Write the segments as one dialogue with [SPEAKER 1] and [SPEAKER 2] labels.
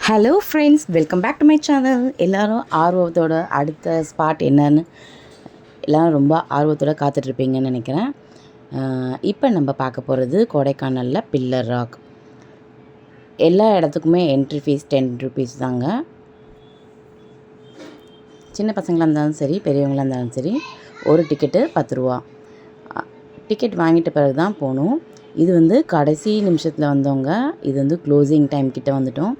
[SPEAKER 1] Hello friends, welcome back to my channel. எல்லோரும் ஆர்வத்தோட அடுத்த ஸ்பாட் என்னன்னு எல்லோரும் ரொம்ப ஆர்வத்தோடு காத்துட்ருப்பீங்கன்னு நினைக்கிறேன். இப்போ நம்ம பார்க்க போகிறது கொடைக்கானலில் பில்லர் ராக். எல்லா இடத்துக்குமே என்ட்ரி ஃபீஸ் 10 ருபீஸ் தாங்க. சின்ன பசங்களாக இருந்தாலும் சரி, பெரியவங்களாக இருந்தாலும் சரி, ஒரு டிக்கெட்டு 10 ரூபா. டிக்கெட் வாங்கிட்ட பிறகு தான் போகணும். இது வந்து கடைசி நிமிஷத்தில் வந்தவங்க. இது வந்து க்ளோசிங் டைம் கிட்ட வந்துட்டோம்.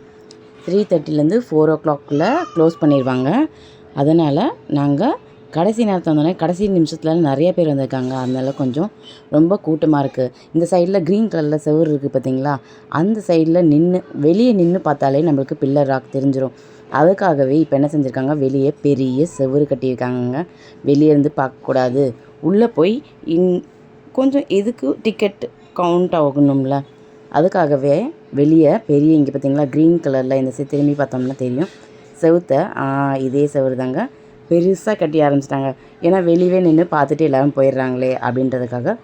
[SPEAKER 1] 3:30லேருந்து 4 o'clock க்ளோஸ் பண்ணிடுவாங்க. அதனால் நாங்கள் கடைசி நேரத்தில் வந்தோடனே கடைசி நிமிஷத்தில் நிறைய பேர் வந்திருக்காங்க. அதனால கொஞ்சம் ரொம்ப கூட்டமாக இருக்குது. இந்த சைடில் க்ரீன் கலரில் செவுரு இருக்குது பார்த்தீங்களா, அந்த சைடில் வெளியே நின்று பார்த்தாலே நம்மளுக்கு பில்லர் ராக் தெரிஞ்சிடும். அதுக்காகவே இப்போ என்ன செஞ்சுருக்காங்க, வெளியே பெரிய செவுரு கட்டியிருக்காங்க. வெளியே இருந்து பார்க்கக்கூடாது, உள்ளே போய் கொஞ்சம் எதுக்கு டிக்கெட் கவுண்ட் ஆகணும்ல, அதுக்காகவே வெளியே பெரிய இங்கே பார்த்தீங்களா க்ரீன் கலரில் இந்த திரும்பி பார்த்தோம்னா தெரியும் செவுத்தை. இதே செவுறு தாங்க பெருசாக கட்டி ஆரம்பிச்சிட்டாங்க. ஏன்னா வெளியே நின்று பார்த்துட்டு எல்லோரும் போயிடுறாங்களே அப்படின்றதுக்காக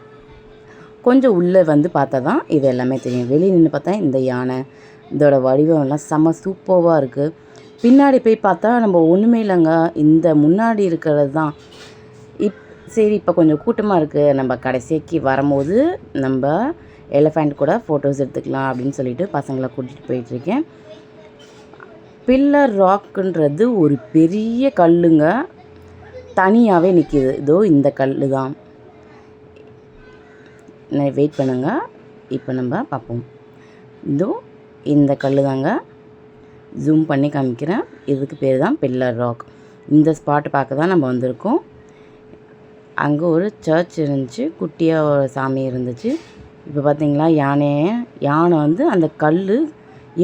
[SPEAKER 1] கொஞ்சம் உள்ளே வந்து பார்த்தா தான் இது எல்லாமே தெரியும். வெளியே நின்று பார்த்தா இந்த யானை இதோட வடிவம்லாம் செம்ம சூப்பராக இருக்குது. பின்னாடி போய் பார்த்தா நம்ம ஒன்றுமே இல்லைங்க, இந்த முன்னாடி இருக்கிறது தான். சரி, இப்போ கொஞ்சம் கூட்டமாக இருக்குது, நம்ம கடைசிக்கு வரும்போது நம்ம எலிஃபண்ட் கூட ஃபோட்டோஸ் எடுத்துக்கலாம் அப்படின்னு சொல்லிட்டு பசங்களை கூட்டிகிட்டு போயிட்டுருக்கேன். பில்லர் ராக்குன்றது ஒரு பெரிய கல்லுங்க, தனியாகவே நிற்கிது. இதோ இந்த கல் தான். வெயிட் பண்ணுங்க, இப்போ நம்ம பார்ப்போம். இதோ இந்த கல் தாங்க, ஜூம் பண்ணி காமிக்கிறேன். இதுக்கு பேர் தான் பில்லர் ராக். இந்த ஸ்பாட்டை பார்க்க தான் நம்ம வந்திருக்கோம். அங்கே ஒரு சர்ச் இருந்துச்சு, குட்டியாக ஒரு சாமி இருந்துச்சு. இப்போ பார்த்தீங்களா யானை வந்து அந்த கல்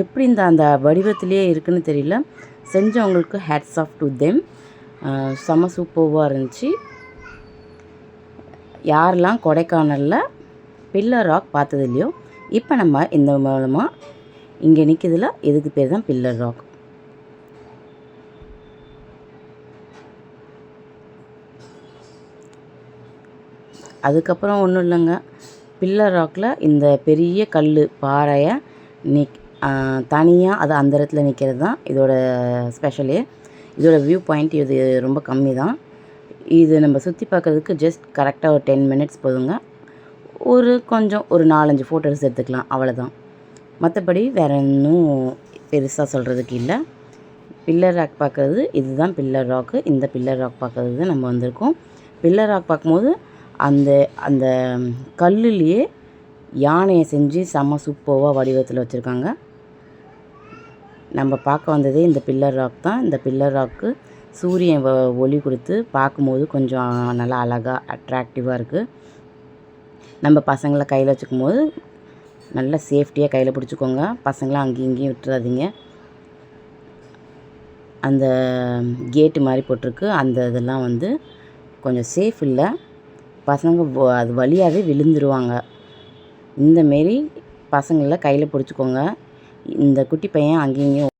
[SPEAKER 1] எப்படி அந்த வடிவத்திலே இருக்குதுன்னு தெரியல. செஞ்சவங்களுக்கு ஹேட்ஸ் ஆஃப் டு தெம். செம்ம சூப்பராக இருந்துச்சு. யாரெல்லாம் கொடைக்கானலில் பில்லர் ராக் பார்த்தது இல்லையோ, இப்போ நம்ம இந்த மூலமாக இங்கே நிற்கிறதுல இதுக்கு பேர் தான் பில்லர் ராக். அதுக்கப்புறம் ஒன்றும் இல்லைங்க, பில்லர் ராக்கில் இந்த பெரிய கல் பாறையை தனியாக அது அந்த இடத்துல நிற்கிறது தான் இதோட ஸ்பெஷலே. இதோட வியூ பாயிண்ட் இது ரொம்ப கம்மி தான். இது நம்ம சுற்றி பார்க்குறதுக்கு ஜஸ்ட் கரெக்டாக ஒரு 10 minutes போதுங்க. ஒரு 4-5 ஃபோட்டோஸ் எடுத்துக்கலாம், அவ்வளோதான். மற்றபடி வேறு இன்னும் பெருசாக சொல்கிறதுக்கு இல்லை. பில்லர் ராக் பார்க்குறது இதுதான் பில்லர் ராக்கு. இந்த பில்லர் ராக் பார்க்குறது நம்ம வந்திருக்கோம். பில்லர் ராக் பார்க்கும்போது அந்த அந்த கல்லுலேயே யானையை செஞ்சு செம்ம சூப்பராக வடிவத்தில் வச்சுருக்காங்க. நம்ம பார்க்க வந்ததே இந்த பில்லர் ராக் தான். இந்த பில்லர் ராக்கு சூரியன் ஒளி கொடுத்து பார்க்கும்போது கொஞ்சம் நல்லா அழகாக அட்ராக்டிவாக இருக்குது. நம்ம பசங்களை கையில் வச்சுக்கும் போது நல்லா சேஃப்டியாக கையில் பிடிச்சிக்கோங்க. பசங்களாம் அங்கேயும் இங்கேயும் விட்டுறாதீங்க. அந்த கேட்டு மாதிரி போட்டிருக்கு, அந்த இதெல்லாம் வந்து கொஞ்சம் சேஃப் இல்லை. பசங்க அது வழியாகவே விழுந்துருவாங்க. இந்தமாரி பசங்களை கையில் பிடிச்சிக்கோங்க. இந்த குட்டி பையன் அங்கேயும்.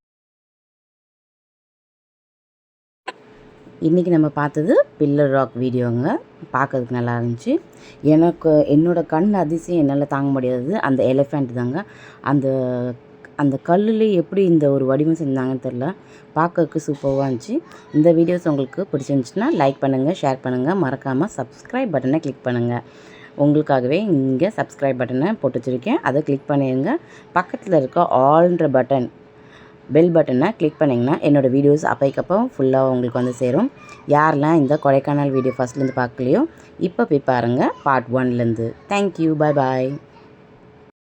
[SPEAKER 1] இன்றைக்கி நம்ம பார்த்தது பில்லர் ராக் வீடியோங்க. பார்க்கறதுக்கு நல்லா இருந்துச்சு. என்னோடய கண் அதிசயம் என்னால் தாங்க முடியாது, அந்த எலிஃபண்ட் தாங்க. அந்த அந்த கல்லில் எப்படி இந்த ஒரு வடிவம் செஞ்சாங்கன்னு தெரில, பார்க்கறதுக்கு சூப்பராக இருந்துச்சு. இந்த வீடியோஸ் உங்களுக்கு பிடிச்சிருந்துச்சுன்னா லைக் பண்ணுங்கள், ஷேர் பண்ணுங்கள், மறக்காமல் சப்ஸ்கிரைப் பட்டனை கிளிக் பண்ணுங்கள். உங்களுக்காகவே இங்கே சப்ஸ்கிரைப் பட்டனை போட்டு வச்சுருக்கேன், அதை கிளிக் பண்ணிடுங்க. பக்கத்தில் இருக்க ஆல்ன்ற பட்டன், பெல் பட்டனை கிளிக் பண்ணிங்கன்னா என்னோடய வீடியோஸ் அப்போக்கப்போ ஃபுல்லாக உங்களுக்கு வந்து சேரும். யாரெல்லாம் இந்த கொடைக்கானல் வீடியோ ஃபஸ்ட்லேருந்து பார்க்கலையோ இப்போ போய் பாருங்கள், பார்ட் 1லேருந்து. தேங்க்யூ, பாய் பாய்.